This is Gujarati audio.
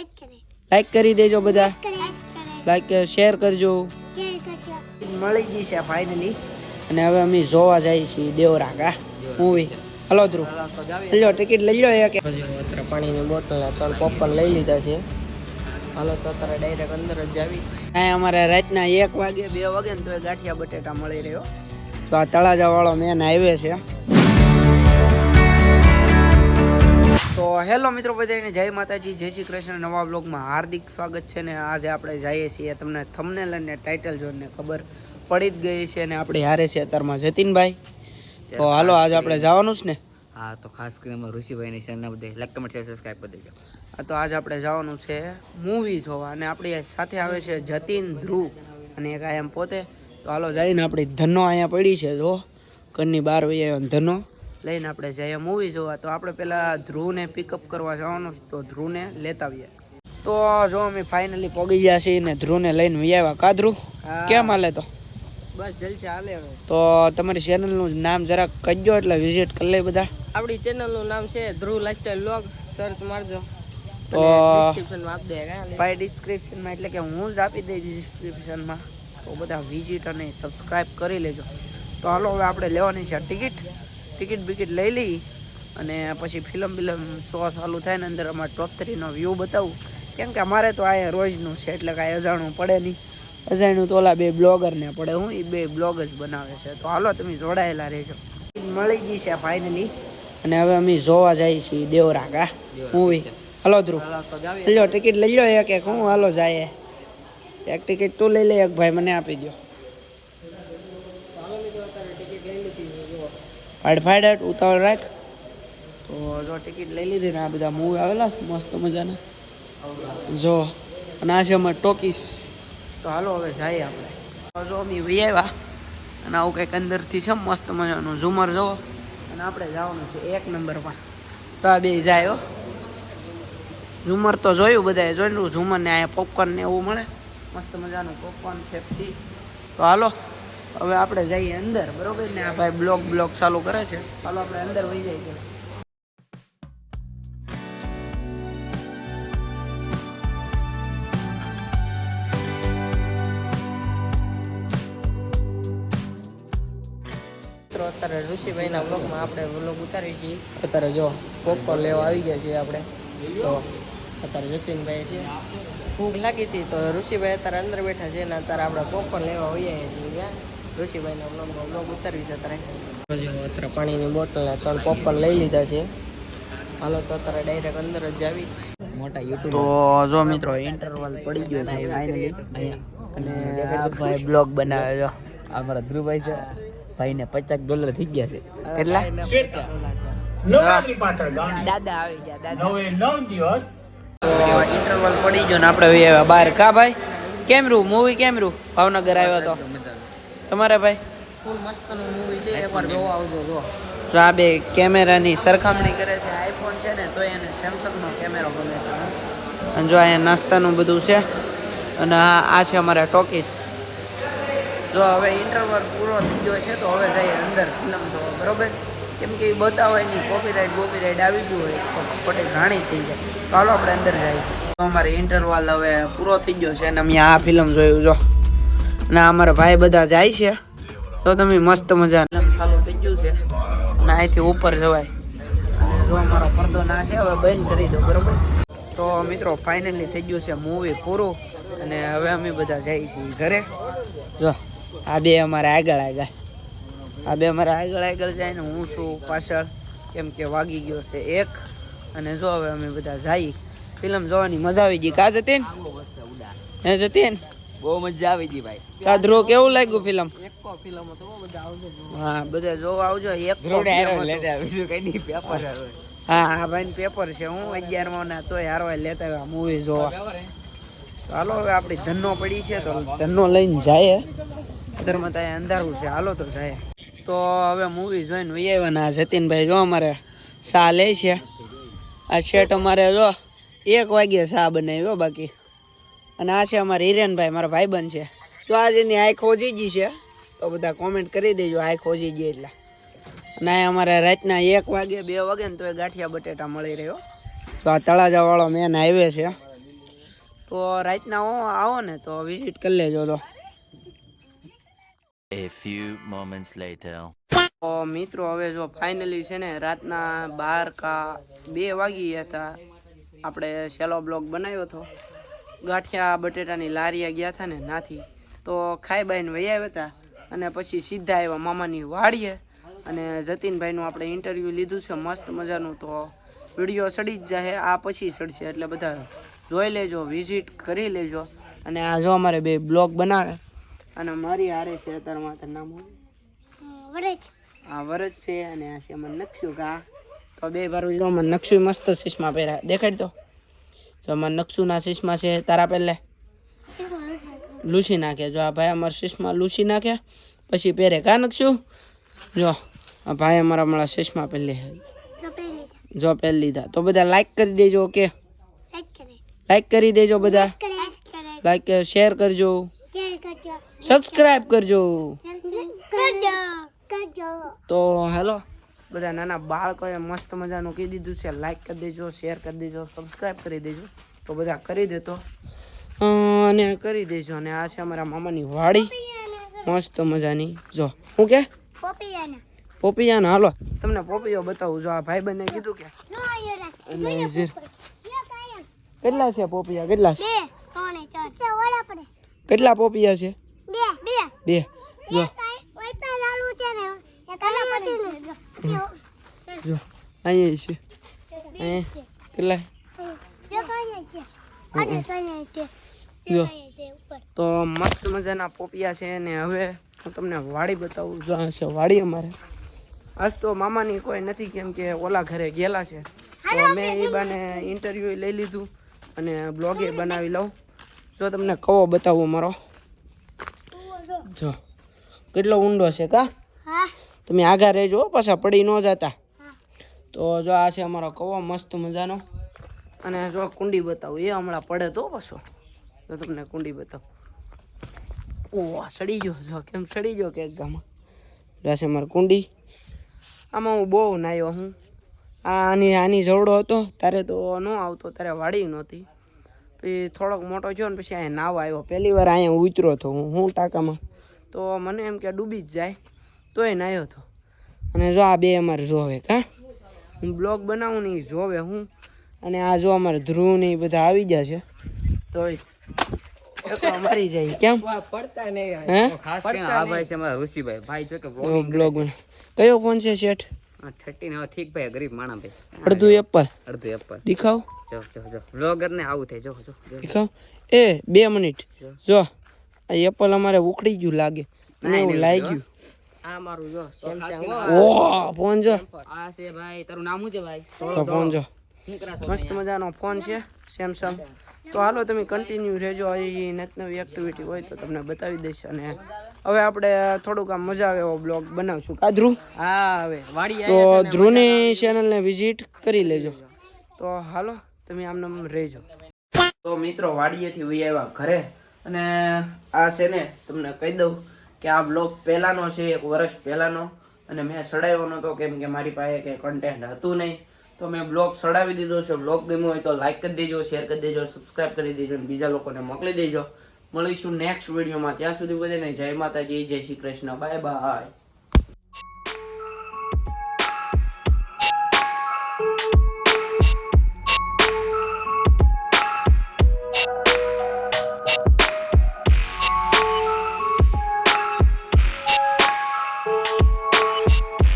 લાઈક કરી દેજો બધા, લાઈક શેર કરજો. મળી ગઈ છે ફાઇનલી અને હવે અમે જોવા જઈએ છીએ દેવરાગા મૂવી. હલો ધ્રુવ, લો ટિકિટ લઈ લો એક. અત્યારે પાણીની બોટલ 3 પોપકોર્ન લઈ લીધા છે. હાલો તો અત્યારે ડાયરેક્ટ અંદર જ જાવી. અહીંયા અમારે રાતના 1 વાગે 2 વાગે ને તો ગાંઠિયા બટેટા મળી રહ્યો. તો આ તળાજા વાળો મેન હાઈવે છે. તો હેલો મિત્રો બધાને જય માતાજી, જય શ્રી કૃષ્ણ. નવા બ્લોગમાં હાર્દિક સ્વાગત છે ને આજે આપણે જઈએ છીએ, તમને થંબનેલ અને ટાઇટલ જોઈને ખબર પડી જ ગઈ છે ને આપણે હારે છે અત્યારમાં જતીનભાઈ. તો હાલો આજે આપણે જવાનું છે ને. હા તો ખાસ કરીને ઋષિભાઈની ચેનલ બધે લાઈક કમેન્ટ શેર સબસ્ક્રાઇબ કરી દેજો. તો આજે આપણે જવાનું છે મૂવી જોવા અને આપણી સાથે આવે છે જતીન, ધ્રુવ અને એક આ એમ પોતે. તો હાલો જઈને આપણી ધનો અહીંયા પડી છે, જો ઘરની બહાર વહી આવ્યો ધનો લઈને આપણે જઈએ મૂવી જોવા. તો આપણે પહેલાં ધ્રુવને પિકઅપ કરવા જવાનું છે, તો ધ્રુવને લેતા આવીએ. તો જો અમે ફાઇનલી પહોંચી ગયા છીએ ને ધ્રુવને લઈને વહી આવ્યા. કા ધ્રુવ કેમ હાલે? તો બસ જલસે હાલે. તો તમારી ચેનલનું નામ જરાક કહેજો એટલે વિઝિટ કરી લે બધા. આપણી ચેનલનું નામ છે ધ્રુવ લાઇફસ્ટાઈલ વ્લોગ, સર્ચ મારજો તો ડિસ્ક્રિપ્શનમાં આપી દે. ભાઈ ડિસ્ક્રિપ્શનમાં એટલે કે હું જ આપી દઈશ ડિસ્ક્રિપ્શનમાં. તો બધા વિઝિટ અને સબસ્ક્રાઈબ કરી લેજો. તો હાલો હવે આપણે લેવાની છે ટિકિટ બિકિટ લઈ લઈ અને પછી ફિલ્મ શો ચાલુ થાય ને અંદર અમારે ટોપ 3નો વ્યૂ બતાવું. કેમ કે અમારે તો અહીંયા રોજનું છે એટલે કાંઈ અજાણું પડે નહીં. અજાણ્યું તો ઓલા 2 બ્લોગરને પડે, હું એ 2 બ્લોગ જ બનાવે છે. તો હાલો તમે જોડાયેલા રહેજો. મળી ગઈ છે ફાઇનલી અને હવે અમે જોવા જઈએ છીએ દેવરાગા મૂવી. હલો ધ્રુવ, લો ટિકિટ લઈ લો એક. હું હાલો જાય એક ટિકિટ તું લઈ લે, એક ભાઈ મને આપી દો. ફાડ ઉતાવળ રાખ. તો જો ટિકિટ લઈ લીધી ને આ બધા મૂવી આવેલા છે મસ્ત મજાના જો, અને આ છે અમારે ટોકીસ. તો હાલો હવે જઈએ આપણે. જો અમે વહી આવ્યા અને આવું કંઈક અંદરથી છે મસ્ત મજાનું ઝુમર જુઓ અને આપણે જવાનું છે 1 નંબરમાં. તો આ 2 જાય. ઝુમર તો જોયું, બધાએ જોયું ઝુમર ને. અહીંયા પોપકોર્ન ને એવું મળે મસ્ત મજાનું, પોપકોર્ન પેપ્સી. તો હાલો હવે આપણે જઈએ અંદર, બરોબર ને. આ ભાઈ બ્લોગ ચાલુ કરે છે. હાલો આપણે અંદર વહી જઈએ. અત્યારે ઋષિભાઈના વ્લોગમાં આપણે વ્લોગ ઉતારીએ છીએ. અત્યારે જો પોપકોર્ન લેવા આવી ગયા છીએ આપણે. તો અત્યારે જતીનભાઈ છે, ભૂખ લાગી હતી તો ઋષિભાઈ અત્યારે અંદર બેઠા છે ને અત્યારે આપણે પોપકોર્ન લેવા આવીએ છીએ. ઋષિભાઈના વ્લોગમાં વ્લોગ ઉતારવી છે અત્યારે. જો અત્યારે પાણીની બોટલ 3 પોપકોર્ન લઈ લીધા છે. હાલો તો અત્યારે ડાયરેક્ટ અંદર જ જાવી. મોટા યુટ્યુબ. તો જો મિત્રો ઇન્ટરવલ પડી ગયો છે ફાઇનલી અને આ ભાઈ બ્લોગ બનાવે. જો અમારા ધ્રુવભાઈ છે, ભાઈને $50 થઈ ગયા છે. કેટલા? દાદા આવી ગયા, દાદા. તો ઇન્ટરવલ પડી ગયો ને આપણે આવ્યા બહાર. કા ભાઈ કેમ રૂ મૂવી કેમ રૂ? ભાવનગર આવ્યો તો તમારે ભાઈ ફૂલ મસ્તનું મૂવી છે, એકવાર જોવા આવજો. જો તો આ 2 કેમેરાની સરખામણી કરે છે. આઈફોન છે ને તો એને સેમસંગનો કેમેરો ગમે છે. અને જો અહીંયા નાસ્તાનું બધું છે અને આ છે અમારા ટોકીસ. જો હવે ઇન્ટરવલ પૂરો થઈ ગયો છે તો હવે જઈએ અંદર ફિલ્મ જોવા, બરોબર. કેમ કે એ બતાવાય નહીં, કોપીરાઇટ આવી ગયું હોય તો ખોટી ઘાણી થઈ જાય. તો હાલો આપણે અંદર જઈએ. તો અમારે ઇન્ટરવલ હવે પૂરો થઈ ગયો છે અને અમે આ ફિલ્મ જોયું. જો અને અમારા ભાઈ બધા જાય છે. તો તમે મસ્ત મજા ફિલ્મ ચાલુ થઈ ગયું છે અને અહીંથી ઉપર જવાય. અને જો અમારો પડદો ના છે હવે બંધ કરી દો, બરોબર. તો મિત્રો ફાઇનલી થઈ ગયું છે મૂવી પૂરું અને હવે અમે બધા જઈએ છીએ ઘરે. જો આ 2 અમારે આગળ જાય ને હું છું પાછળ, કેમ કે વાગી ગયો છે 1. અને જો હવે અમે બધા જઈએ. ફિલ્મ જોવાની મજા આવી ગઈ. કા જતીન? હે જતીન? બહુ મજા આવી ગઈ ભાઈ. કા ધ્રુવ કેવું લાગ્યું ફિલ્મ? એકો ફિલ્મ હતો, બધા આવજો. હા બધા જોવા આવજો. હા આ ભાઈ પેપર છે, હું 11માં ના તોય હારવા લેતા આવ્યા મૂવી જોવા. હાલો હવે આપણી ધનો પડી છે તો ધનો લઈને જાય. અત્યારમાં ત્યાં અંધારું છે, હાલો તો જાય. તો હવે મૂવી જોઈને વહી આવ્યા. જતીનભાઈ જો અમારે શા લે છે. આ શેઠ અમારે જો 1 વાગ્યે શા બનાવ્યો બાકી. અને આ છે અમારે હિરેનભાઈ, મારા ભાઈબંધ છે. જો આજે એની આંખ ઓજી ગઈ છે તો બધા કોમેન્ટ કરી દેજો આંખ ઓજી ગઈ એટલે. અને આ અમારે રાતના 1 વાગે 2 વાગે ને તો ગાંઠિયા બટેટા મળી રહ્યો. તો આ તળાજા વાળો મેન હાઈવે છે તો રાતના આવો ને તો વિઝિટ કરી લેજો તો. A few moments later. તો મિત્રો હવે જો ફાઇનલી છે ને રાતના 12 કા 2 વાગી ગયા હતા. આપણે સેલો બ્લોગ બનાવ્યો હતો. ગાંઠિયા બટેટાની લારીએ ગયા હતા ને નાથી તો ખાઈ બાઈને વહી આવ્યા હતા અને પછી સીધા આવ્યા મામાની વાડીએ અને જતીનભાઈનું આપણે ઇન્ટરવ્યૂ લીધું છે મસ્ત મજાનું. તો વિડીયો સડી જ જાય આ પછી સડશે એટલે બધા જોઈ લેજો, વિઝિટ કરી લેજો. અને આ જો અમારે બે બ્લોગ બનાવે અને મારી હારે છે અત્યારમાં તારું નામ વરજ. આ વરજ છે અને આ છે અમારે નકશું કા. તો બે બારું જો મને નકશું મસ્ત ચશ્મા પહેર્યા દેખાડ તો. જો અમારે નકશુના ચશ્મા છે તારા પહેલે લૂસી નાખે. જો આ ભાઈ અમારા ચશ્મા લૂસી નાખે પછી પહેરે કા નકશું. જો આ ભાઈ અમારા હમણાં ચશ્મા પહેલે જો પહેરી લીધા. તો બધા લાઈક કરી દેજો. ઓકે લાઈક કરી દેજો બધા. લાઈક શેર કરજો, સબસ્ક્રાઇબ કરજો. તો હેલો બધા નાના બાળકોએ મસ્ત મજાનું કહી દીધું છે. લાઈક કરી દેજો, શેર કરી દેજો, સબસ્ક્રાઇબ કરી દેજો. તો બધા કરી દેતો અને કરી દેજો. અને આ છે અમારા મામાની વાડી મસ્ત મજાની. જો શું કે પોપિયાનો. હાલો તમને પોપિયો બતાવું. જો આ ભાઈ બંને કીધું કે કેટલા છે પોપિયા? કેટલા છે? કેટલા પોપિયા છે? બે. જો જો અહીંયા છે. અહીંયા કેટલા? જો તો મસ્ત મજાના પોપિયા છે. ને હવે હું તમને વાડી બતાવું. જો આ છે વાડી અમારે. આજ તો મામાની કોઈ નથી કેમ કે ઓલા ઘરે ગયેલા છે. તો મેં એ બાને ઇન્ટરવ્યૂ લઈ લીધું અને બ્લોગે બનાવી લઉં. જો તમને કવો બતાવું અમારો. જો કેટલો ઊંડો છે કા. તમે આગા રહેજો પાછા પડી ન જતા. તો જો આ છે અમારો કવો મસ્ત મજાનો. અને જો કુંડી બતાવું એ હમણાં પડે તો પાછો. તો તમને કુંડી બતાવું. ઓહ સડી ગયો. જો કેમ સડી ગયો કે ગામમાં. આ છે મારી કુંડી. આમાં હું બહુ નાહ્યો હું. આની જવડો હતો ત્યારે તો ન આવતો, ત્યારે વાડી નહોતી. પછી થોડોક મોટો થયો ને પછી અહીંયા નાવા આવ્યો. પહેલી વાર અહીંયા ઉતર્યો હતો હું ટાંકામાં. તો મને એમ કે ડૂબી જ જાય તોય નાહ્યો હતો. અને જો આ બે અમારે જોવે કા. હું બ્લોગ બનાવું ને એ જોવે હું. અને આ જો અમારે ધ્રુવ ને એ બધા આવી ગયા છે તોય મરી જાય કેમ પડતા નહીં. હે ખાસ કરીને આ ભાઈ છે અમારા ઋષિભાઈ. ભાઈ જો કે બ્લોગ બના. કયો ફોન છે શેઠ? 13 હવે ઠીક ભાઈ, ગરીબ માણા ભાઈ. અડધું એપલ દેખાવ. દેખાવ. જો વ્લોગર ને આવું થાય. જો દેખાવ. એ 2 મિનિટ. જો આ એપલ અમારે ઉખડી ગયું લાગે. મને એવું લાગ્યું. આ મારું જો સેમસંગ. ઓહ ફોન જો. આ છે ભાઈ. તારું નામ શું છે ભાઈ? તો ફોન જો શું કરાશો? મસ્ત મજાનો ફોન છે સેમસંગ. તો હાલો તમે કન્ટિન્યુ રહેજો. એ નવી એક્ટિવિટી હોય તો તમને બતાવી દઈશ. અને હવે આપણે થોડુંક આમ મજા આવે એવો બ્લોગ બનાવશું કા ધ્રુવ? હા હવે વાડી તો ધ્રુવની ચેનલને વિઝિટ કરી લેજો. તો હાલો તમે આમ રહેજો. તો મિત્રો વાડીએથી વહી આવ્યા ઘરે. અને આ છે ને તમને કહી દઉં કે આ બ્લોગ પહેલાંનો છે, 1 વર્ષ પહેલાંનો. અને મેં સડાવ્યો નહોતો કેમ કે મારી પાસે કંઈ કન્ટેન્ટ હતું નહીં. તો મેં બ્લોગ સડાવી દીધો છે. બ્લોગ ગમ્યો હોય તો લાઈક કરી દેજો, શેર કરી દેજો, સબસ્ક્રાઈબ કરી દેજો અને બીજા લોકોને મોકલી દેજો. મળીશું નેક્સ્ટ વિડીયોમાં. ત્યાં સુધી બધાને જય માતાજી, જય શ્રી કૃષ્ણ, બાય બાય.